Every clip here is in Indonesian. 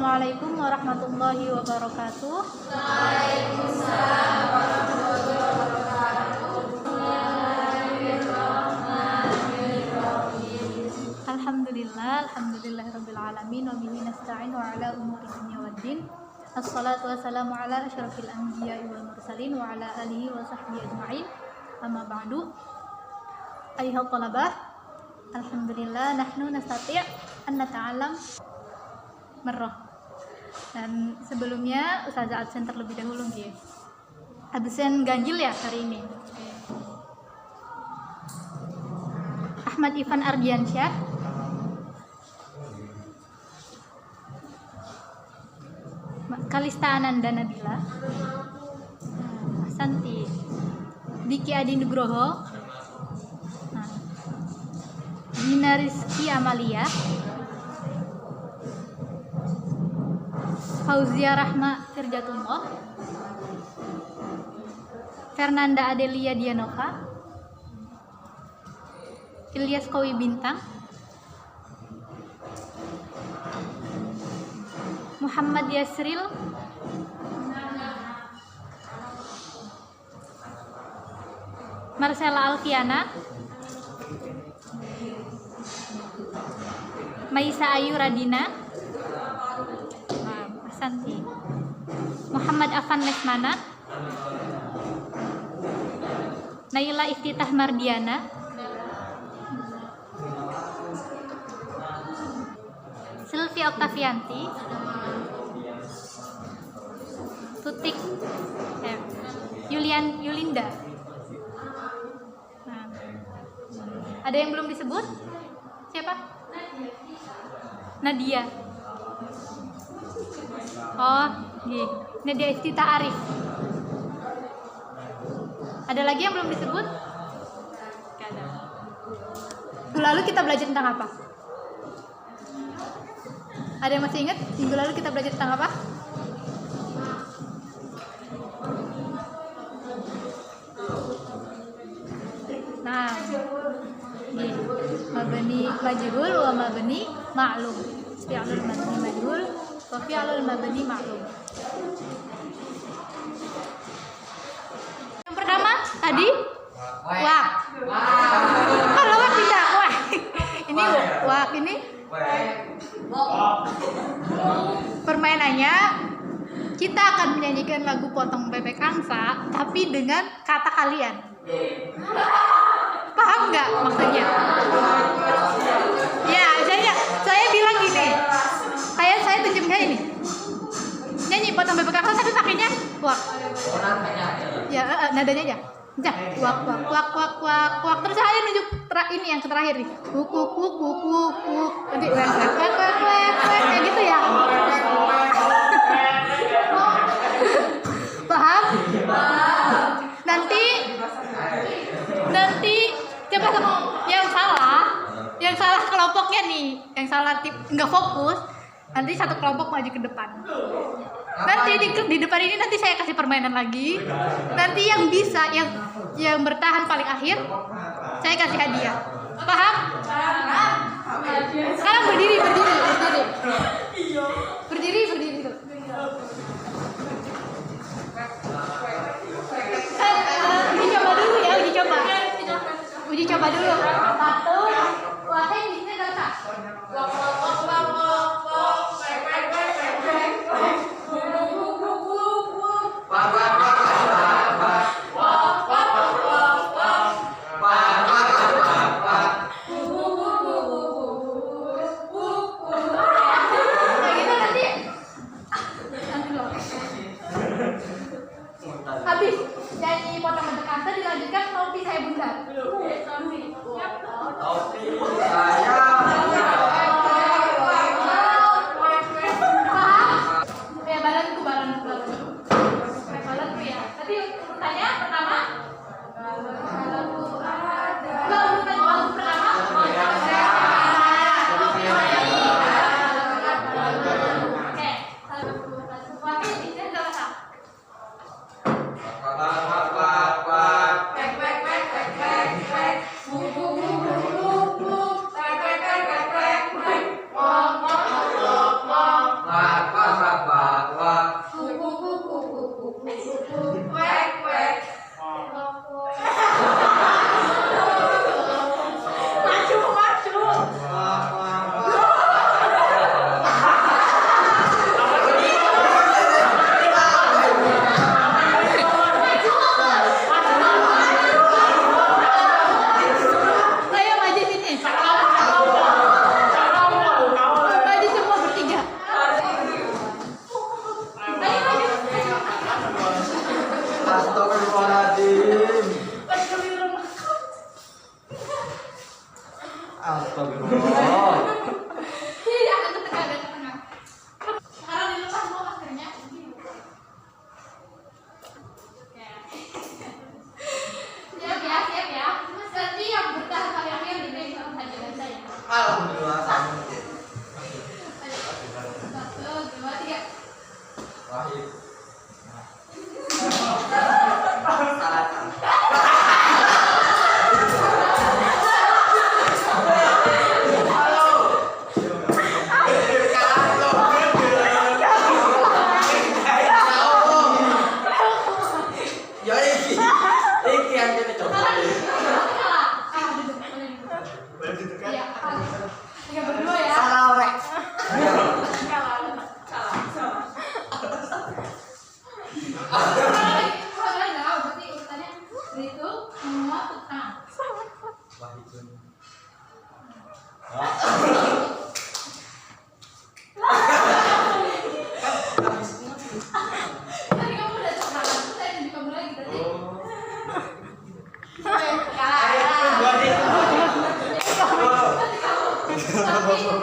Assalamualaikum warahmatullahi wabarakatuh. Waalaikumsalam warahmatullahi wabarakatuh. Alhamdulillahirabbil alamin wa bihi nasta'in wa ala umuri dunya waddin. Assalatu wassalamu ala asyrafil anbiya'i wal mursalin wa ala alihi wa sahbihi ajma'in. Amma ba'du. Ayyuhat talabah, alhamdulillah nahnu nastati' an nata'allam marrah. Dan sebelumnya Ustazah absen terlebih dahulu nggih. Absen ganjil ya hari ini. Ahmad Ivan Ardiansyah, Kalista Ananda Nabila, Santi, Diki Adi Nugroho, Dina Rizky Amalia, Fauzia Rahma Firjatullah, Fernanda Adelia Dianova, Ilyas Kowi Bintang, Muhammad Yasril, Marcella Alfiana, Maisa Ayu Radina, Santi, Muhammad Afan Lesmana, Naila Iftitah Mardiana, Sylvia Oktavianti, Tutik, Yulinda. Nah, ada yang belum disebut? Siapa? Nadia. Oh, iya. Nadia Iftita Arif. Ada lagi yang belum disebut? Gak ada. Minggu lalu kita belajar tentang apa? Ada yang masih ingat? Minggu lalu kita belajar tentang apa? Nah, ini mabni majhul wa mabni ma'lum. Fi'lul mabni majhul wa fi'lul mabni ma'lum. Yang pertama tadi wah. Kalau wah tidak wah. Ini wah ini permainannya kita akan menyanyikan lagu Potong Bebek Angsa tapi dengan kata kalian. Paham nggak maksudnya? Ya, saya bilang gini. Kayak saya tunjuk kayak ini. Nyanyi Potong Bebek Angsa tapi pakainya wak. Ya, nadanya aja. Wak wak wak wak wak wak. Terus saya nunjuk ini yang terakhir nih. Kuk kuk kuk kuk kuk kuk. Nanti wek wek wek wek wek kayak gitu ya. Paham? Nanti coba yang salah kelompoknya nih, yang salah nggak fokus, nanti satu kelompok maju ke depan. Nanti di depan ini nanti saya kasih permainan lagi. Nanti yang bisa, yang bertahan paling akhir, saya kasih hadiah. Paham? Sekarang berdiri dulu. Uji coba dulu. Satu. Wahai di sini ada. Habis nyanyi Potong Bebek Angsa dilanjutkan Topi Saya Bundar. Wahid.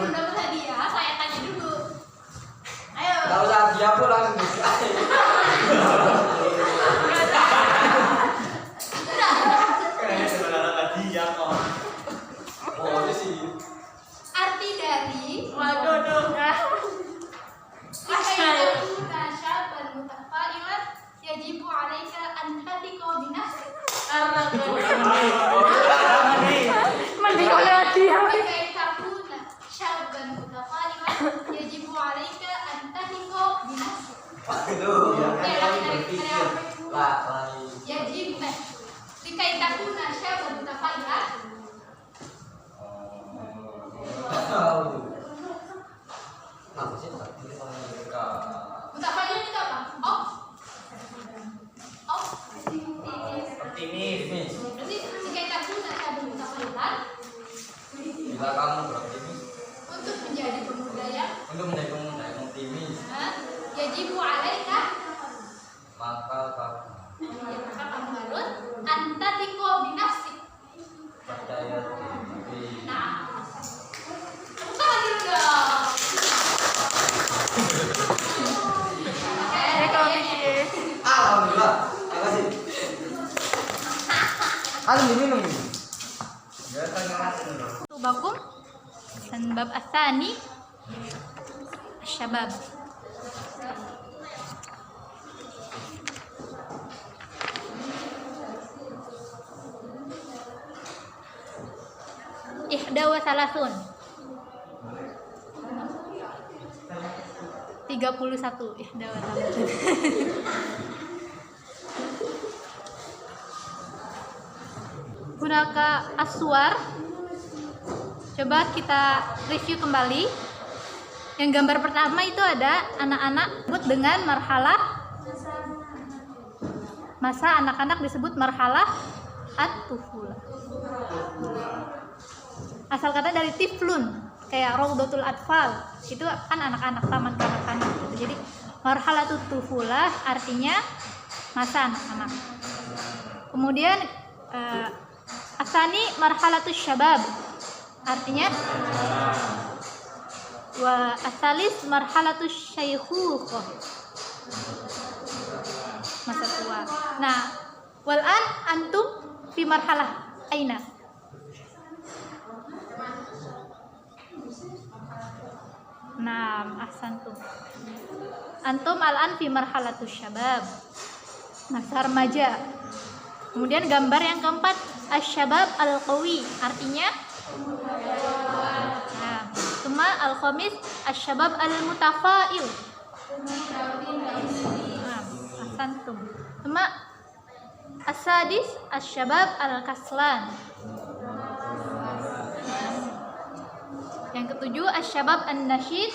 Dapat hadiah, saya tanya dulu. Ayo. Enggak usah dia pulang. Arti dari yajibu alaika an tatiqa bi nafsik. Mending oleh dia. Takuna syabban mutaqaliman yajibu alaika an tatiqa bi nafsik. Aduh, berpikir. Yajib likai takuna syabban mutaqaliman. Apa sih tadi mereka? Mutaqaliman itu apa? Optimis. Berarti likai takuna syabban mutaqaliman Bila kamu beroptimis untuk menjadi pemuda yang optimis, yajibu alaika, maka kamu harus antatiqo binafsik. percaya diri. Nah, tepuk tangan dulu dong. Alhamdulillah. Makasih. Diminum. Ya, tanya-tanya dulu. Tubakum dan bab asani syabab. Ihda wa salasun 31 ihda wa salasun. Hunaka aswar. Coba kita review kembali. Yang gambar pertama itu ada anak-anak disebut dengan marhalah, masa anak-anak disebut marhalah at-tufulah. Asal kata dari tiflun, kayak Raudhatul Atfal, itu kan anak-anak, taman kanak-kanak gitu. Jadi marhalatut tufulah artinya masa anak-anak. Kemudian asani marhalatus syabab artinya, wa asalis marhalatus syaikhukhah masa tua. Nah, wal'an antum fi marhalah aina? Nah, ahsantum. Antum al'an fi marhalatus syabab, masa remaja. Kemudian gambar yang keempat, asyabab al-qawi artinya, nah, cuma al-khamis asyabab al-mutafail. Nah, ahsantum. Cuma as-sadis asyabab al-kaslan. Yang ketujuh asyabab an-nasyid.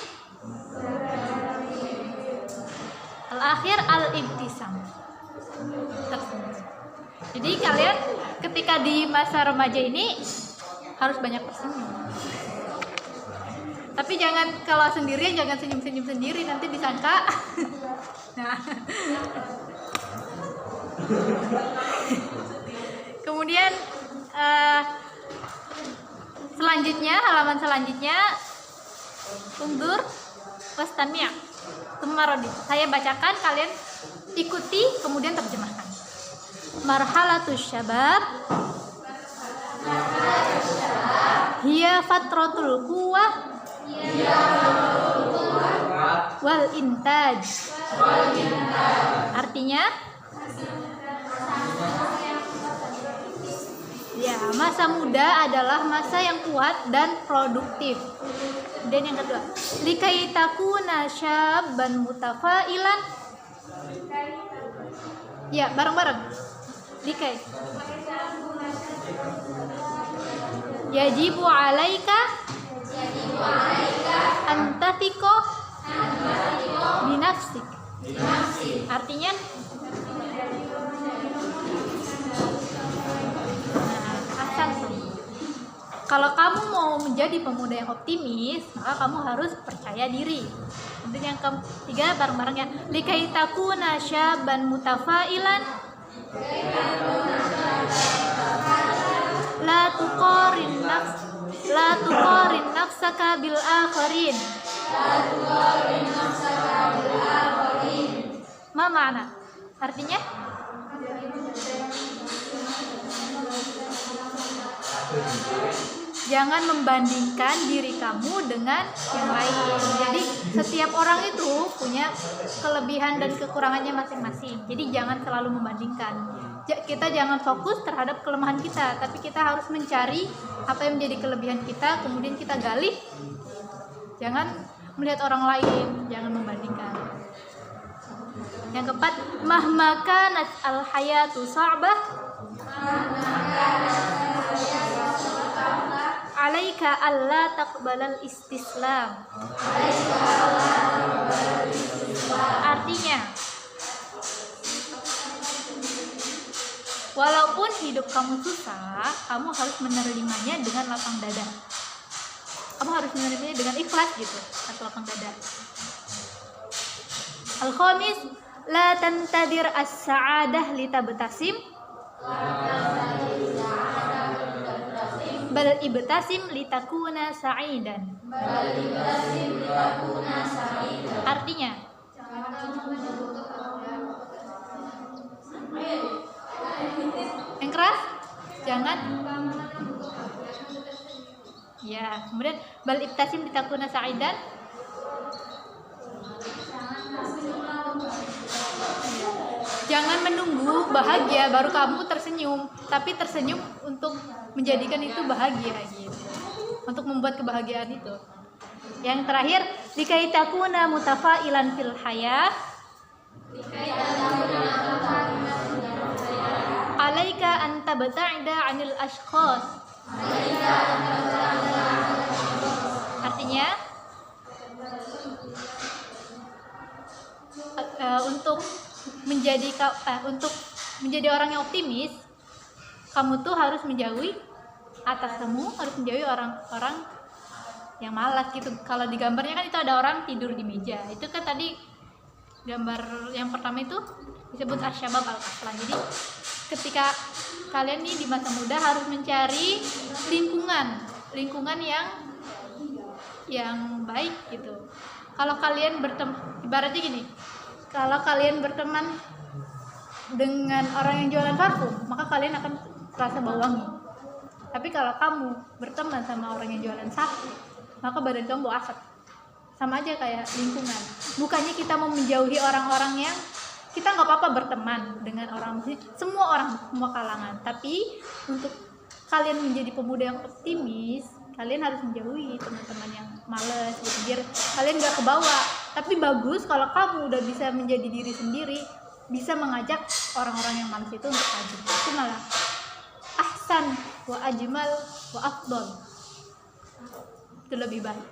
Al-akhir al-ibtisam. Jadi kalian ketika di masa remaja ini harus banyak tersenyum. Tapi jangan kalau sendirian jangan senyum-senyum sendiri, nanti disangka. Nah. Kemudian selanjutnya, halaman selanjutnya, undur wastami'. Tumarodi. Saya bacakan, kalian ikuti, kemudian terjemahkan. Marhalatus syabab hiya fatratul quwwah wal intaj. Artinya ya, masa muda adalah masa yang kuat dan produktif. Dan yang kedua, likai takuna syabban mutafailan. Ya, bareng-bareng. Likai. Yajibu alaika antatiko binafsik. Artinya kalau kamu mau menjadi pemuda yang optimis, maka kamu harus percaya diri. Dan yang ketiga, bareng-barengnya, likai takuna syabban mutafailan la tuqarin nafsaka bil akharin. Ma makna? Artinya? Jangan membandingkan diri kamu dengan yang lain. Jadi setiap orang itu punya kelebihan dan kekurangannya masing-masing. Jadi jangan selalu membandingkan. Kita jangan fokus terhadap kelemahan kita, tapi kita harus mencari apa yang menjadi kelebihan kita, kemudian kita gali. Jangan melihat orang lain, jangan membandingkan. Yang keempat, mahma kanat al hayatu sa'bah alaika alla taqbalal istislam. Artinya, walaupun hidup kamu susah, kamu harus menerimanya dengan lapang dada. Kamu harus menerimanya dengan ikhlas gitu, atau lapang dada. Al-khamis, la tantadir as-sa'adah litabtasim bal ibtasim litakuna sa'idan. Artinya, yang keras, jangan. Ya, kemudian bal ibtasim litakuna sa'idan. Jangan menunggu bahagia baru kamu tersenyum, tapi tersenyum untuk menjadikan itu bahagia gitu. Untuk membuat kebahagiaan itu. Yang terakhir, likai takuna mutafailan fil hayah. Alaika an tabta'ida 'anil ashkhas. Artinya untuk menjadi orang yang optimis, kamu tuh harus menjauhi atasamu, harus menjauhi orang-orang yang malas gitu. Kalau di gambarnya kan itu ada orang tidur di meja. Itu kan tadi gambar yang pertama itu disebut asyabab al-kaslan. Jadi ketika kalian nih di masa muda harus mencari lingkungan yang baik gitu. Kalau kalian berteman, ibaratnya gini, kalau kalian berteman dengan orang yang jualan parfum, maka kalian akan terasa bau wangi. Tapi kalau kamu berteman sama orang yang jualan sapu, maka badan kamu bau asap. Sama aja kayak lingkungan. Bukannya kita mau menjauhi orang-orang yang kita nggak apa-apa berteman dengan orang, semua orang, semua kalangan. Tapi untuk kalian menjadi pemuda yang optimis, kalian harus menjauhi teman-teman yang males gitu, biar kalian nggak kebawa. Tapi bagus kalau kamu udah bisa menjadi diri sendiri, bisa mengajak orang-orang yang males itu untuk maju. Itu malah ahsan wa ajmal wa afdal. Itu lebih baik.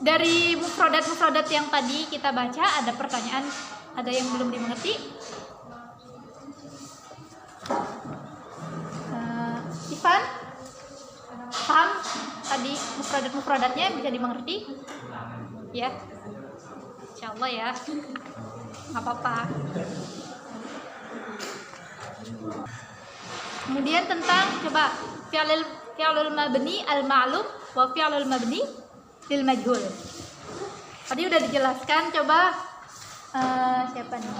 Dari mufradat yang tadi kita baca, ada pertanyaan, ada yang belum dimengerti? Ivan, paham tadi mufradatnya bisa dimengerti? Ya, insyaallah ya, nggak apa-apa. Kemudian tentang coba fi'lul mabni al-ma'lum wa fi'lul mabni lil majhul. Tadi udah dijelaskan, coba siapa nih?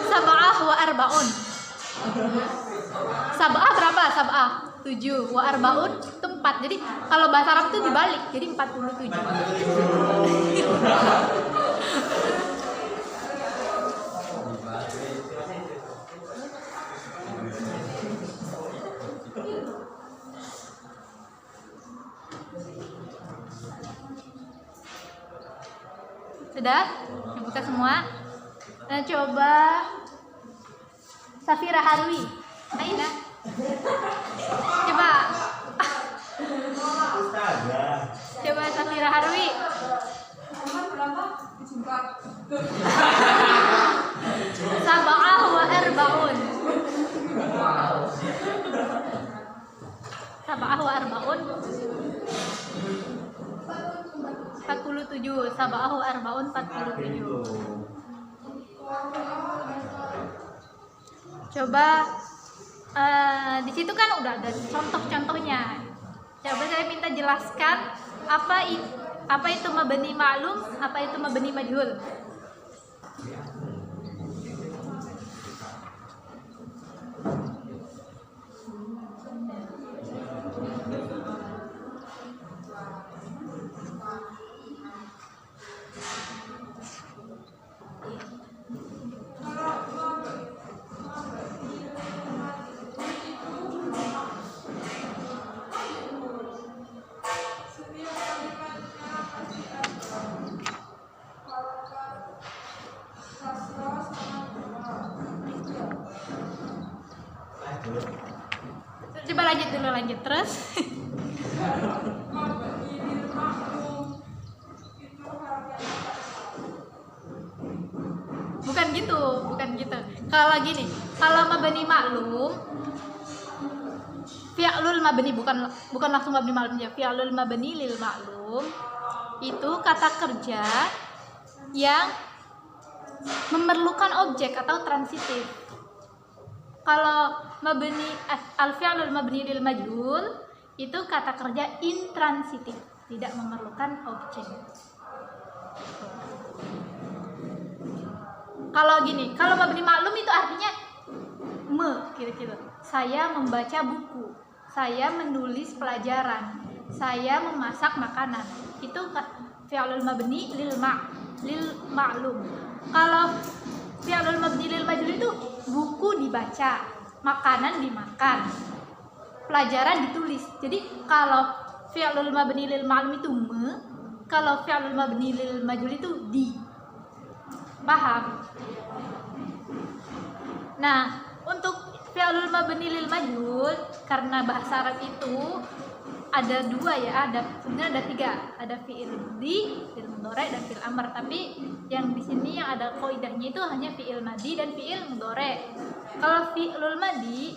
Sab'ah wa arba'un. Sab'ah berapa? Sab'ah 47. Wa arbaun itu 4. Jadi kalau bahasa Arab itu dibalik. Jadi 47. Sudah? Dibuka semua. Nah, coba Safira Harwi. Aina. Coba. Coba Safira Harwi. Sab'ah wa arba'un. Sab'ah wa arba'un. 47. Sab'ah wa arba'un 47. Coba di situ kan udah ada contoh-contohnya. Coba saya minta jelaskan apa itu mabni ma'lum, apa itu mabni majhul. Coba lanjut terus. Bukan gitu. Kalau gini, kalau mabni maklum, fi'lul mabni bukan langsung mabni maklum ya. Fi'lul mabni lil maklum itu kata kerja yang memerlukan objek atau transitif. Kalau mabni al-fi'lul mabni lil majhul itu kata kerja intransitif, tidak memerlukan objek. Kalau gini, kalau mabni maklum itu artinya kira-kira. Saya membaca buku, saya menulis pelajaran, saya memasak makanan. Itu fi'lul mabni lil ma'lum. Kalau fi'lul mabni lil majhul itu buku dibaca, makanan dimakan, pelajaran ditulis. Jadi kalau fi'lul mabni lil ma'lum itu kalau fi'lul mabni lil majhul itu di. Paham? Nah, untuk fi'lul mabni lil majhul, karena bahasa Arab itu ada dua ya, sebenarnya ada 3. Ada fi'il madi, fi'il mudhari dan fi'il amr. Tapi yang di sini yang ada qaidahnya itu hanya fi'il madi dan fi'il mudhari. Kalau fi'lul madi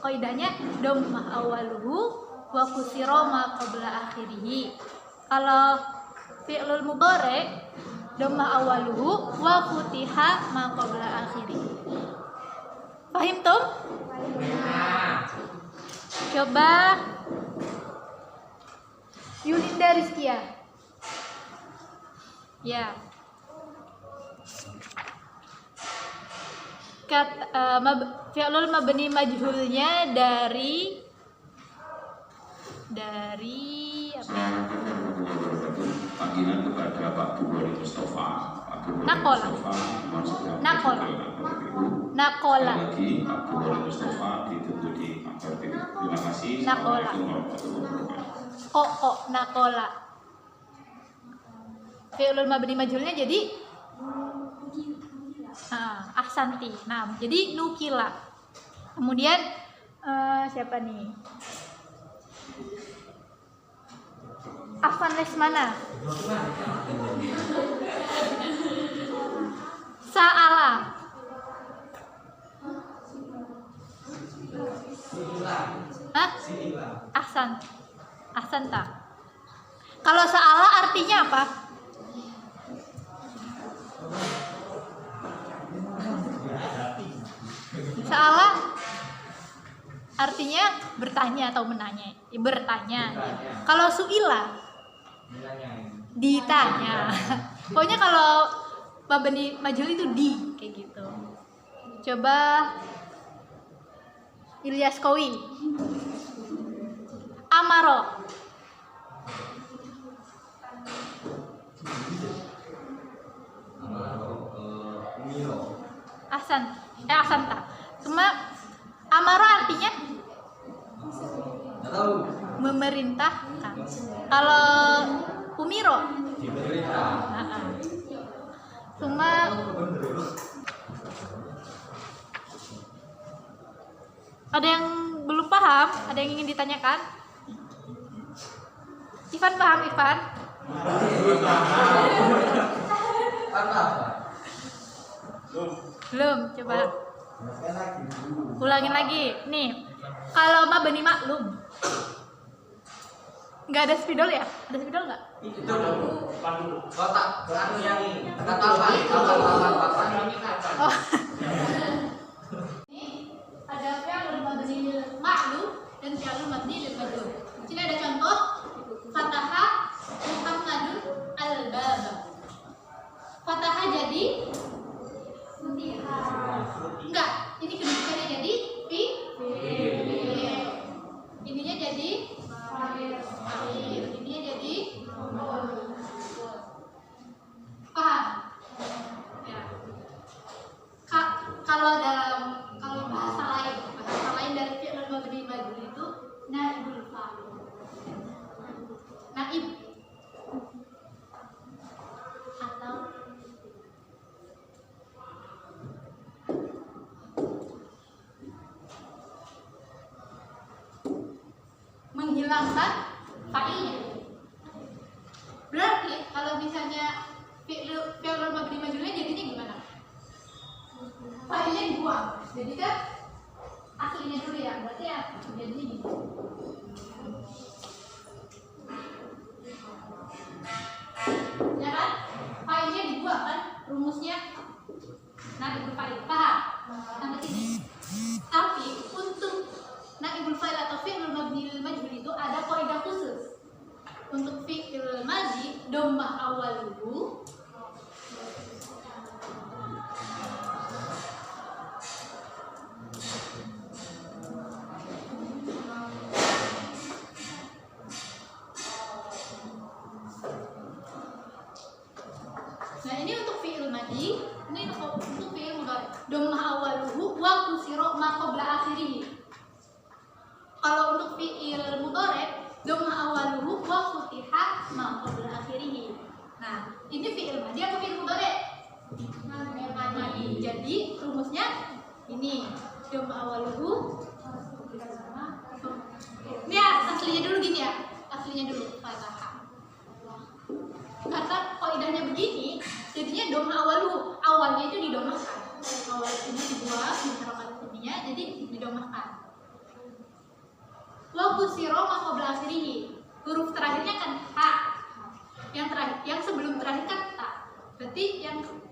qaidahnya dhammah awaluhu wa kusira ma qabla akhirih. Kalau fi'lul mudhari dhammah awaluhu wa futiha ma qabla akhirih. Paham tuh? Coba Yulinda Rizkia. Ya. Fi'lul mabni majhulnya dari apa? Panggilan kepada Pak Bukhari Mustafa. Nakola. Lagi Pak Bukhari Mustafa ditunggu di kantor. Terima kasih. Nakola. Nakola. Fi'lul mabni majhulnya jadi ahsanti. Nah, jadi nukila. Kemudian siapa nih? Afan Lesmana. Sa'ala. Ahsan tak? Kalau sa'ala artinya apa? Sa'ala artinya bertanya atau menanya. Bertanya. Kalau su'ila ditanya. Pokoknya kalau mabni majhul itu di kayak gitu. Coba Ilyas Kowi. Amaro. Umiro. Ahsanta. Cuma amaro artinya Nggak tahu. memerintahkan. Kalau umiro, Diperintah. cuma ada yang belum paham, ada yang ingin ditanyakan? Ivan paham, Ivan? Apa? Belum, coba ulangin lagi. Nih, kalau ma bani maklum, nggak ada spidol ya? Ada spidol nggak? Itu kotak anu yang kata apa? Oh. Ini ada fi'lul mabni lil ma'lum dan fi'lul mabni lil majhul. Di sini ada contoh fataha Muhammadun al-bab. Fataha jadi enggak, ini kedudukannya jadi fi. Ininya jadi fa'il. Ininya jadi paham? Ya. Kalau bahasa lain dari fi'il mabni majhul itu naibul fa'il. Naib atau menghilangkan fa'ilnya. Berarti kalau misalnya fi'il mabni majhulnya jadinya gimana? Fa'ilnya dibuang. Jadi kan aslinya dulu ya. Berarti ya jadinya gini. Ya kan? Fa'ilnya dibuang kan? Rumusnya naibul fa'il. Paham? Sampai sini. Tapi untuk naibul fa'il atau fi'il mabni lil majhul itu ada kaidah khusus. Untuk fi'il madhi dhammah awaluhu Nah, ini untuk fi'il madhi, ini untuk fi'il mudhari. Dhammah awaluhu wa kusira ma qabla akhirih. Kalau untuk fi'il mudhari, dhammah awaluhu wa futiha ma qabla akhirih. Nah, ini fi'il madhi atau fi'il mudhari? Madhi. Jadi rumusnya ini dhammah awaluhu. Ini ya, aslinya dulu gini ya. Aslinya dulu fathah. Karena kaidahnya begini, jadinya dhammah awaluhu. Awalnya itu didomahkan. Awal ini dibuang, diharokat ininya, jadi didomahkan. Wa kusira ma qabla akhirih. Huruf terakhirnya kan ha. Yang terakhir, yang sebelum terakhir kan ta. Berarti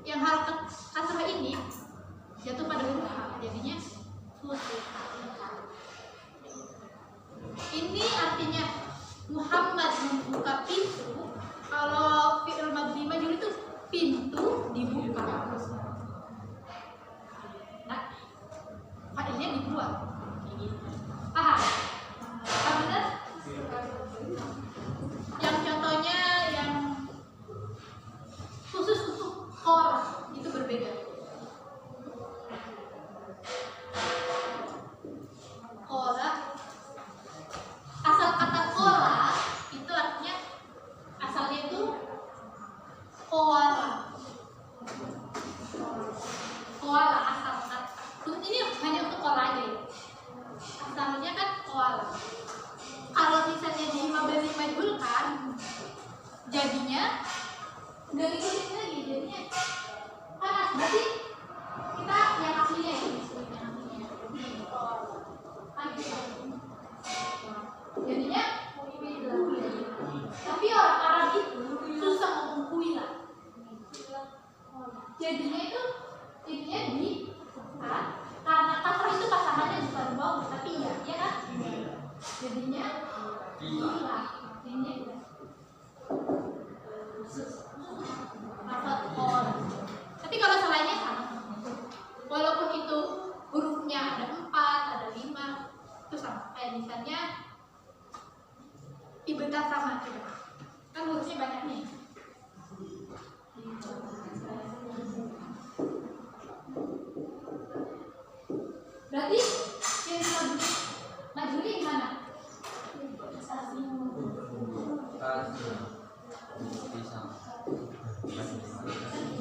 yang harokat kasrah ini jatuh pada huruf ha. Jadinya futiha. Ini artinya Muhammad membuka pintu. Kalau fi'il mabni majhul itu pintu dibuka. Nah, fa'ilnya dibuang. Paham? Paham benar? Yang contohnya yang khusus untuk qora itu berbeda. Qora, asal kata qora itu artinya asalnya itu koala. Koala asal kata. Ini hanya untuk koala aja ya. Asalnya kan koala. Kalau misalnya di mabni majhul kan jadinya udah ngikutin lagi, jadinya panas. Berarti kita yang aslinya ya, yang aslinya. Jadinya tapi orang Arab itu susah ngomong kuila. Jadinya itu ininya di karena kasrah itu pasangannya bukan bawah tapi ya kan? Jadinya kuila. Ini lafaz qol. Tapi kalau selainnya sama. Walaupun itu hurufnya ada 4, ada 5, itu sama. Kayak misalnya udah sama coba. Kan hurufnya banyak nih. Berarti yang majuli gimana?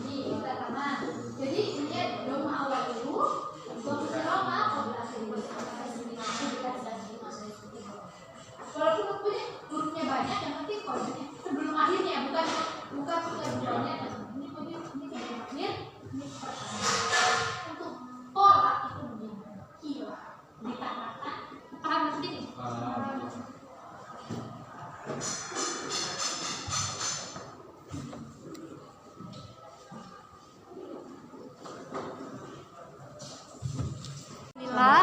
Ini kita sama. Jadi ini doma awal itu doma walaupun hurufnya banyak, yang penting kodenya sebelum akhirnya, bukan banyak. Ini sebelum akhir, ini pertama. Untuk pola itu begini, kilo ditambahkan. Paham sedikit? Bismillah.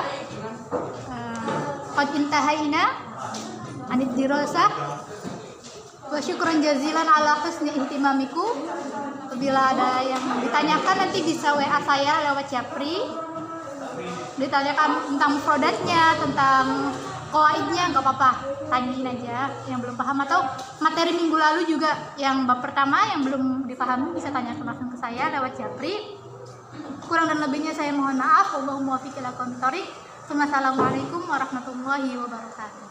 Qad intahaina anid dirasah wa syukran jazilan ala husni ihtimamiku. Bila ada yang ditanyakan nanti bisa WA saya lewat Japri. Ditanyakan tentang mufradatnya, tentang qawaidnya, nggak apa-apa, tanyain aja yang belum paham, atau materi minggu lalu juga yang bab pertama yang belum dipahami bisa tanyakan langsung ke saya lewat Japri. Kurang dan lebihnya saya mohon maaf. Wallahumma muwaffiq ila aqwamit thoriq. Assalamualaikum warahmatullahi wabarakatuh.